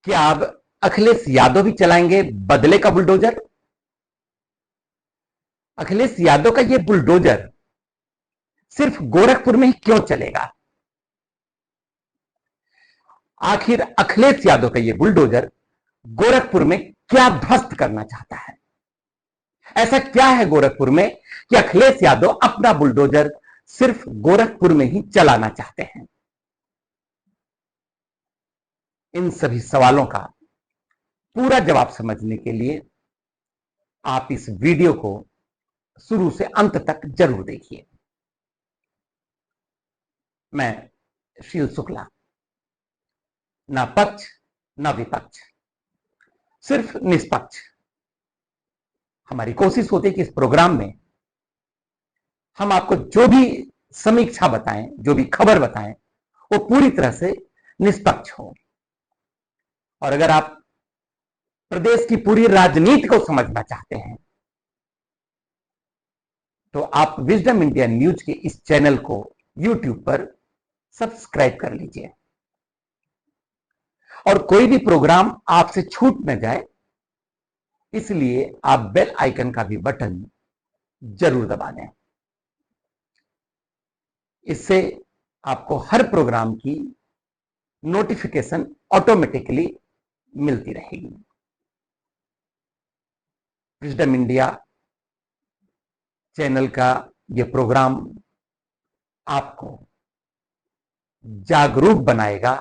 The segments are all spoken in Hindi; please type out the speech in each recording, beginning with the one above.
क्या अब अखिलेश यादव भी चलाएंगे बदले का बुलडोजर? अखिलेश यादव का यह बुलडोजर सिर्फ गोरखपुर में ही क्यों चलेगा? आखिर अखिलेश यादव का यह बुलडोजर गोरखपुर में क्या ध्वस्त करना चाहता है? ऐसा क्या है गोरखपुर में कि अखिलेश यादव अपना बुलडोजर सिर्फ गोरखपुर में ही चलाना चाहते हैं? इन सभी सवालों का पूरा जवाब समझने के लिए आप इस वीडियो को शुरू से अंत तक जरूर देखिए। मैं शील शुक्ला, ना पक्ष ना विपक्ष, सिर्फ निष्पक्ष। हमारी कोशिश होती है कि इस प्रोग्राम में हम आपको जो भी समीक्षा बताएं, जो भी खबर बताएं, वो पूरी तरह से निष्पक्ष हो। और अगर आप प्रदेश की पूरी राजनीति को समझना चाहते हैं तो आप विजडम इंडिया न्यूज के इस चैनल को यूट्यूब पर सब्सक्राइब कर लीजिए और कोई भी प्रोग्राम आपसे छूट न जाए, इसलिए आप बेल आइकन का भी बटन जरूर दबा दें। इससे आपको हर प्रोग्राम की नोटिफिकेशन ऑटोमेटिकली मिलती रहेगी। विजडम इंडिया चैनल का यह प्रोग्राम आपको जागरूक बनाएगा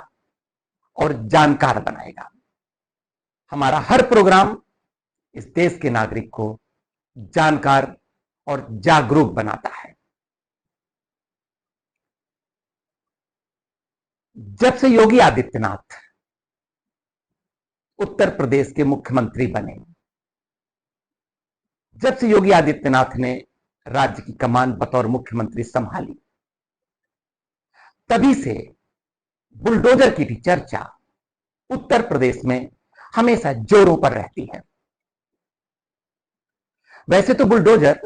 और जानकार बनाएगा। हमारा हर प्रोग्राम इस देश के नागरिक को जानकार और जागरूक बनाता है। जब से योगी आदित्यनाथ उत्तर प्रदेश के मुख्यमंत्री बने, जब से योगी आदित्यनाथ ने राज्य की कमान बतौर मुख्यमंत्री संभाली, तभी से बुलडोजर की भी चर्चा उत्तर प्रदेश में हमेशा जोरों पर रहती है। वैसे तो बुलडोजर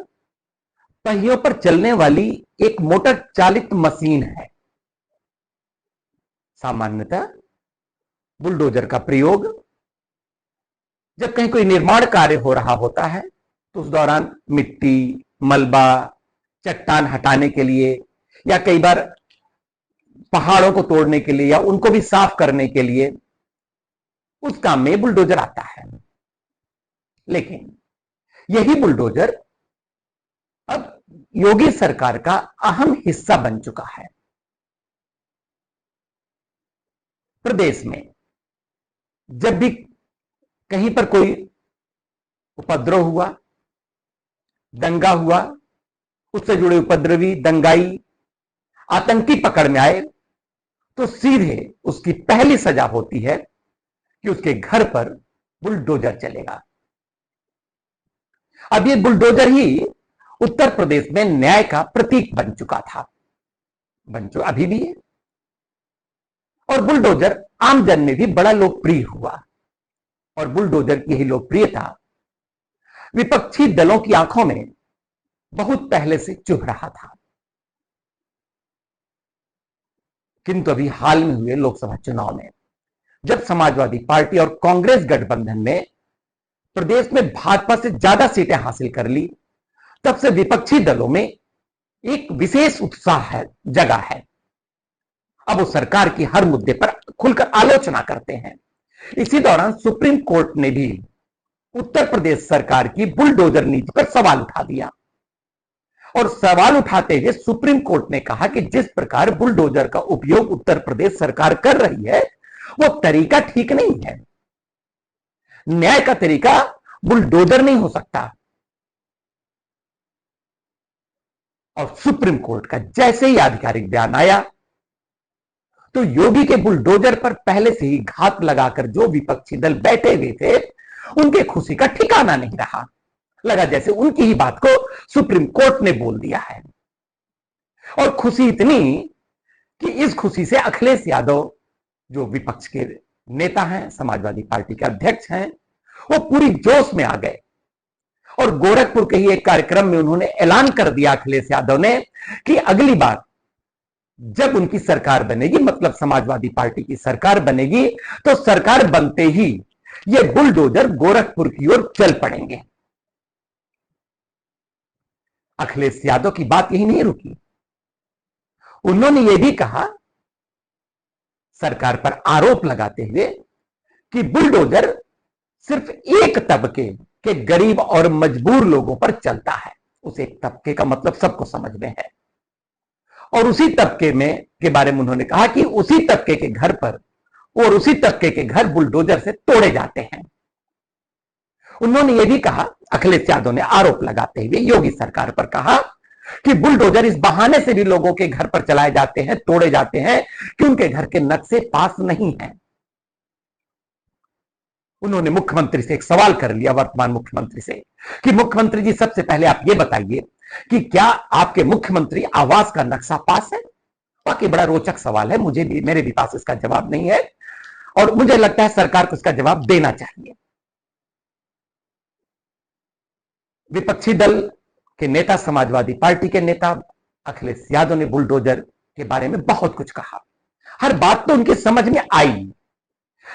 पहियों पर चलने वाली एक मोटर चालित मशीन है। सामान्यतः बुलडोजर का प्रयोग जब कहीं कोई निर्माण कार्य हो रहा होता है तो उस दौरान मिट्टी, मलबा, चट्टान हटाने के लिए या कई बार पहाड़ों को तोड़ने के लिए या उनको भी साफ करने के लिए उस काम में बुलडोजर आता है। लेकिन यही बुलडोजर अब योगी सरकार का अहम हिस्सा बन चुका है। प्रदेश में जब भी कहीं पर कोई उपद्रव हुआ, दंगा हुआ, उससे जुड़े उपद्रवी, दंगाई, आतंकी पकड़ में आए तो सीधे उसकी पहली सजा होती है कि उसके घर पर बुलडोजर चलेगा। अब ये बुलडोजर ही उत्तर प्रदेश में न्याय का प्रतीक बन चुका था, अभी भी है। और बुलडोजर आम जन में भी बड़ा लोकप्रिय हुआ और बुलडोजर की ही लोकप्रियता विपक्षी दलों की आंखों में बहुत पहले से चुभ रहा था। किंतु अभी हाल में हुए लोकसभा चुनाव में जब समाजवादी पार्टी और कांग्रेस गठबंधन ने प्रदेश में भाजपा से ज्यादा सीटें हासिल कर ली, तब से विपक्षी दलों में एक विशेष उत्साह जगा है। अब वो सरकार की हर मुद्दे पर खुलकर आलोचना करते हैं। इसी दौरान सुप्रीम कोर्ट ने भी उत्तर प्रदेश सरकार की बुलडोजर नीति पर सवाल उठा दिया और सवाल उठाते हुए सुप्रीम कोर्ट ने कहा कि जिस प्रकार बुलडोजर का उपयोग उत्तर प्रदेश सरकार कर रही है वो तरीका ठीक नहीं है। न्याय का तरीका बुलडोजर नहीं हो सकता। और सुप्रीम कोर्ट का जैसे ही आधिकारिक बयान आया तो योगी के बुलडोजर पर पहले से ही घात लगाकर जो विपक्षी दल बैठे हुए थे उनके खुशी का ठिकाना नहीं रहा। लगा जैसे उनकी ही बात को सुप्रीम कोर्ट ने बोल दिया है। और खुशी इतनी कि इस खुशी से अखिलेश यादव जो विपक्ष के नेता हैं, समाजवादी पार्टी के अध्यक्ष हैं, वो पूरी जोश में आ गए और गोरखपुर के ही एक कार्यक्रम में उन्होंने ऐलान कर दिया, अखिलेश यादव ने, कि अगली बार जब उनकी सरकार बनेगी, मतलब समाजवादी पार्टी की सरकार बनेगी, तो सरकार बनते ही ये बुलडोजर गोरखपुर की ओर चल पड़ेंगे। अखिलेश यादव की बात यही नहीं रुकी। उन्होंने यह भी कहा, सरकार पर आरोप लगाते हुए, कि बुलडोजर सिर्फ एक तबके के गरीब और मजबूर लोगों पर चलता है। उस एक तबके का मतलब सबको समझ में है, और उसी तबके में के बारे में उन्होंने कहा कि उसी तबके के घर पर और उसी तबके के घर बुलडोजर से तोड़े जाते हैं। उन्होंने यह भी कहा, अखिलेश यादव ने आरोप लगाते हुए योगी सरकार पर कहा कि बुलडोजर इस बहाने से भी लोगों के घर पर चलाए जाते हैं, तोड़े जाते हैं कि उनके घर के नक्शे पास नहीं हैं। उन्होंने मुख्यमंत्री से एक सवाल कर लिया, वर्तमान मुख्यमंत्री से, कि मुख्यमंत्री जी, सबसे पहले आप ये बताइए कि क्या आपके मुख्यमंत्री आवास का नक्शा पास है? वाकई बड़ा रोचक सवाल है, मुझे भी, मेरे भी पास इसका जवाब नहीं है, और मुझे लगता है सरकार को इसका जवाब देना चाहिए। विपक्षी दल के नेता, समाजवादी पार्टी के नेता अखिलेश यादव ने बुलडोजर के बारे में बहुत कुछ कहा। हर बात तो उनकी समझ में आई,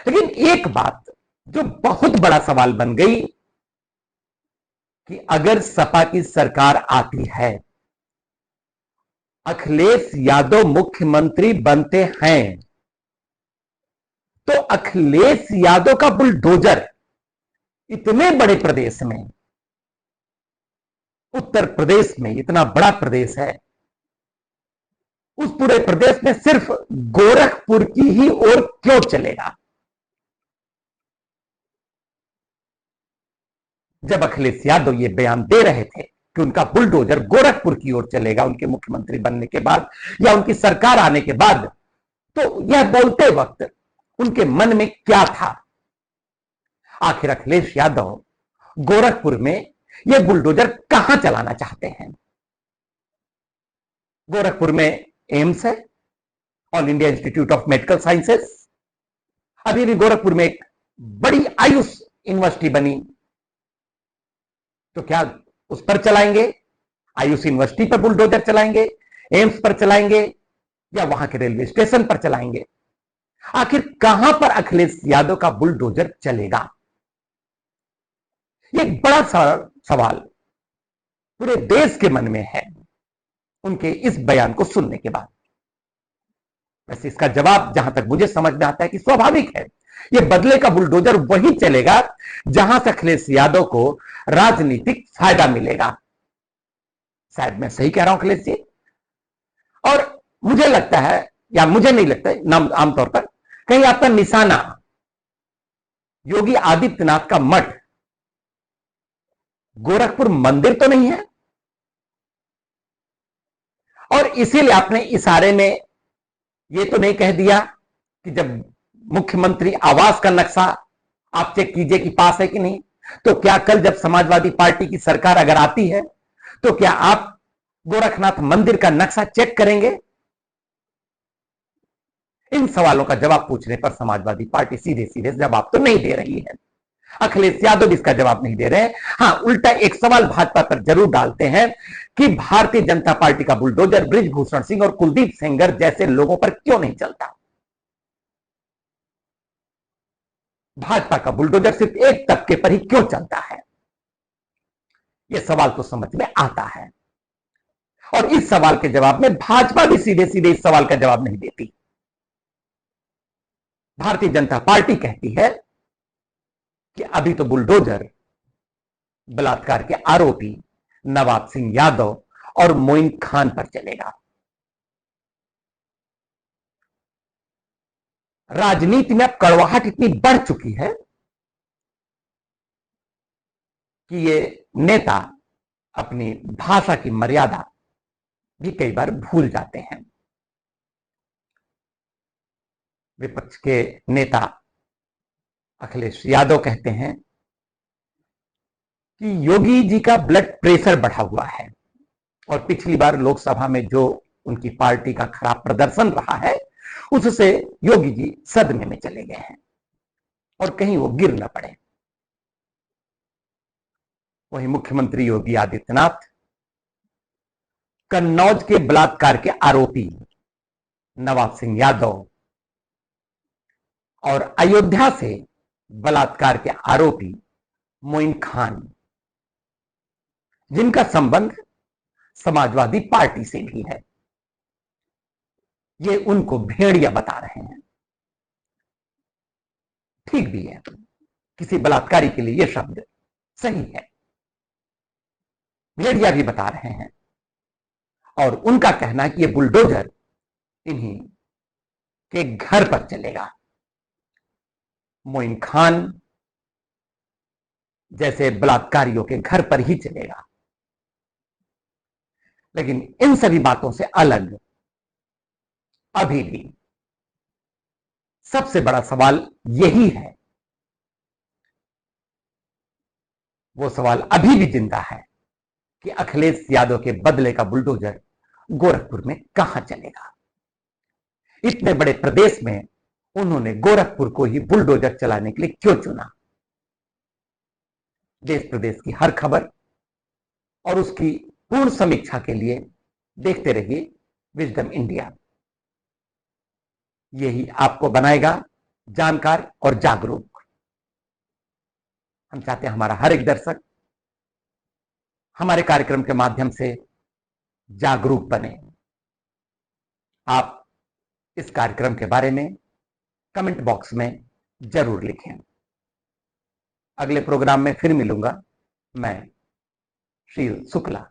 लेकिन एक बात जो बहुत बड़ा सवाल बन गई कि अगर सपा की सरकार आती है, अखिलेश यादव मुख्यमंत्री बनते हैं, तो अखिलेश यादव का बुलडोजर इतने बड़े प्रदेश में, उत्तर प्रदेश में, इतना बड़ा प्रदेश है, उस पूरे प्रदेश में सिर्फ गोरखपुर की ही ओर क्यों चलेगा? जब अखिलेश यादव ये बयान दे रहे थे कि उनका बुलडोजर गोरखपुर की ओर चलेगा उनके मुख्यमंत्री बनने के बाद या उनकी सरकार आने के बाद, तो यह बोलते वक्त उनके मन में क्या था? आखिर अखिलेश यादव गोरखपुर में यह बुलडोजर कहां चलाना चाहते हैं? गोरखपुर में एम्स है, all India institute of medical sciences. अभी भी गोरखपुर में एक बड़ी आयुष यूनिवर्सिटी बनी, तो क्या उस पर चलाएंगे? आयुष यूनिवर्सिटी पर बुलडोजर चलाएंगे, एम्स पर चलाएंगे, या वहां के रेलवे स्टेशन पर चलाएंगे? आखिर कहां पर अखिलेश यादव का बुलडोजर चलेगा? यह एक बड़ा सवाल पूरे देश के मन में है उनके इस बयान को सुनने के बाद। वैसे इसका जवाब जहां तक मुझे समझ में आता है कि स्वाभाविक है, यह बदले का बुलडोजर वही चलेगा जहां से अखिलेश यादव को राजनीतिक फायदा मिलेगा। शायद मैं सही कह रहा हूं अखिलेश जी, और मुझे लगता है, या मुझे नहीं लगता, नाम आमतौर पर कहीं आपका निशाना योगी आदित्यनाथ का मठ गोरखपुर मंदिर तो नहीं है, और इसीलिए आपने इशारे में यह तो नहीं कह दिया कि जब मुख्यमंत्री आवास का नक्शा आप चेक कीजिए कि पास है कि नहीं, तो क्या कल जब समाजवादी पार्टी की सरकार अगर आती है, तो क्या आप गोरखनाथ मंदिर का नक्शा चेक करेंगे? इन सवालों का जवाब पूछने पर समाजवादी पार्टी सीधे सीधे जवाब तो नहीं दे रही है। अखिलेश यादव भी इसका जवाब नहीं दे रहे हैं। हां, उल्टा एक सवाल भाजपा पर जरूर डालते हैं कि भारतीय जनता पार्टी का बुलडोजर बृजभूषण सिंह और कुलदीप सेंगर जैसे लोगों पर क्यों नहीं चलता? भाजपा का बुलडोजर सिर्फ एक तबके पर ही क्यों चलता है? यह सवाल तो समझ में आता है, और इस सवाल के जवाब में भाजपा भी सीधे सीधे इस सवाल का जवाब नहीं देती। भारतीय जनता पार्टी कहती है कि अभी तो बुलडोजर बलात्कार के आरोपी नवाब सिंह यादव और मोइन खान पर चलेगा। राजनीति में अब कड़वाहट इतनी बढ़ चुकी है कि ये नेता अपनी भाषा की मर्यादा भी कई बार भूल जाते हैं। विपक्ष के नेता अखिलेश यादव कहते हैं कि योगी जी का ब्लड प्रेशर बढ़ा हुआ है, और पिछली बार लोकसभा में जो उनकी पार्टी का खराब प्रदर्शन रहा है, उससे योगी जी सदमे में चले गए हैं, और कहीं वो गिर न पड़े। वहीं मुख्यमंत्री योगी आदित्यनाथ कन्नौज के बलात्कार के आरोपी नवाब सिंह यादव और अयोध्या से बलात्कार के आरोपी मोइन खान, जिनका संबंध समाजवादी पार्टी से भी है, ये उनको भेड़िया बता रहे हैं। ठीक भी है, किसी बलात्कारी के लिए यह शब्द सही है, भेड़िया भी बता रहे हैं। और उनका कहना है कि यह बुलडोजर इन्हीं के घर पर चलेगा, मोइन खान जैसे बलात्कारियों के घर पर ही चलेगा। लेकिन इन सभी बातों से अलग अभी भी सबसे बड़ा सवाल यही है, वो सवाल अभी भी जिंदा है कि अखिलेश यादव के बदले का बुलडोजर गोरखपुर में कहां चलेगा। इतने बड़े प्रदेश में उन्होंने गोरखपुर को ही बुलडोजर चलाने के लिए क्यों चुना। देश प्रदेश की हर खबर और उसकी पूर्ण समीक्षा के लिए देखते रहिए विजडम इंडिया। यही आपको बनाएगा जानकार और जागरूक। हम चाहते हैं हमारा हर एक दर्शक हमारे कार्यक्रम के माध्यम से जागरूक बने। आप इस कार्यक्रम के बारे में कमेंट बॉक्स में जरूर लिखें। अगले प्रोग्राम में फिर मिलूंगा मैं, श्री शुक्ला।